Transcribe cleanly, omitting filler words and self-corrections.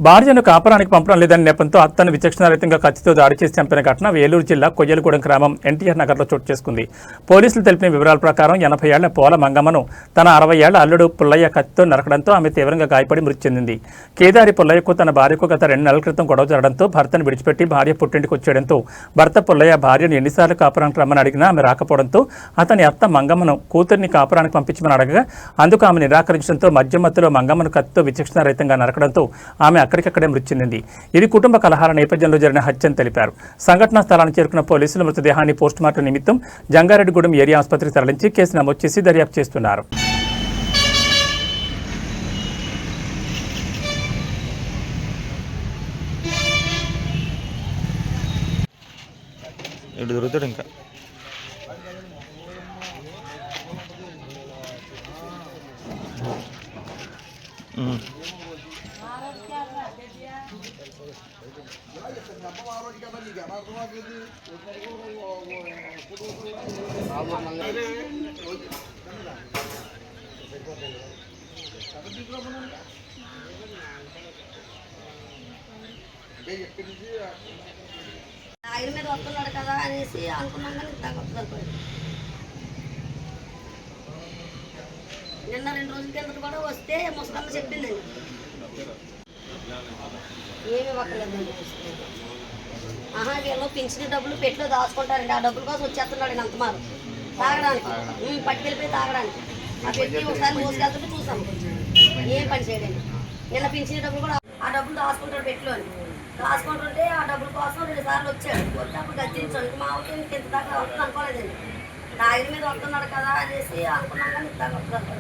భార్యను కాపురానికి పంపడం లేదని నెపంతో అత్తను విచక్షణారహితంగా కత్తితో దాడి చేసి చంపిన ఘటన వేలూరు జిల్లా కొయ్యలగూడెం గ్రామం ఎన్టీఆర్ నగర్లో చోటు చేసుకుంది. పోలీసులు తెలిపిన వివరాల ప్రకారం 80 ఏళ్ల పోల మంగమ్మను తన 60 ఏళ్ల అల్లుడు పుల్లయ్య కత్తితో నరకడంతో ఆమె తీవ్రంగా గాయపడి మృతి చెందింది. కేదారి పుల్లయ్యకు తన భార్యకు గత 2 నెలల క్రితం గొడవ జరగడంతో భర్తను విడిచిపెట్టి భార్య పుట్టింటికి వచ్చేయడంతో భర్త పుల్లయ్య భార్యను ఎన్నిసార్లు కాపురానికి రమ్మని అడిగినా ఆమె రాకపోవడంతో అతని అత్త మంగమ్మను కూతుర్ని కాపురానికి పంపించమని అడగగా అందుకు ఆమె నిరాకరించడంతో మధ్యమత్తులో మంగమ్మను కత్తితో విచక్షణారహితంగా నరకడంతో ఆమె అక్కడికక్కడే మృతి చెందింది. ఇది కుటుంబ కలహాల నేపథ్యంలో జరిగిన హత్యని తెలిపారు. సంఘటనా స్థలానికి చేరుకున్న పోలీసులు మృతదేహాన్ని పోస్టుమార్టం నిమిత్తం జంగారెడ్డిగూడెం ఏరియా ఆసుపత్రికి తరలించి కేసు నమోదు చేసి దర్యాప్తు చేస్తున్నారు. ఇంకా ఆయన మీద వస్తున్నాడు కదా అనేసి అనుకున్నాం, కానీ తగ్గదు. నిన్న 2 రోజుల కిందట కూడా వస్తే ముసలమ్మ చెప్పిందండి, ఏమి ఇవ్వక్కర్లేదండి. వీళ్ళు పింఛన్ డబ్బులు పెట్టిలో దాచుకుంటారండి, ఆ డబ్బుల కోసం వచ్చేస్తున్నాడు అంతమారు తాగడానికి, పట్టుకెళ్ళిపోయి తాగడానికి. ఆ పెట్టి ఒకసారి మోసుకెళ్తుంటే చూసాము, ఏం పని చేయడండి. నిన్న పింఛన్ డబ్బులు కూడా ఆ డబ్బులు దాచుకుంటాడు పెట్టిలో అని రాసుకుంటుంటే ఆ డబ్బుల కోసం 2 సార్లు వచ్చాడు. వచ్చి అప్పుడు గర్జించాడు. మా ఊరికి ఇంత దాకా వస్తుంది అనుకోలేదండి. ఆయన మీద వస్తున్నాడు కదా అనేసి అనుకున్నాం, కానీ తగ్గదు.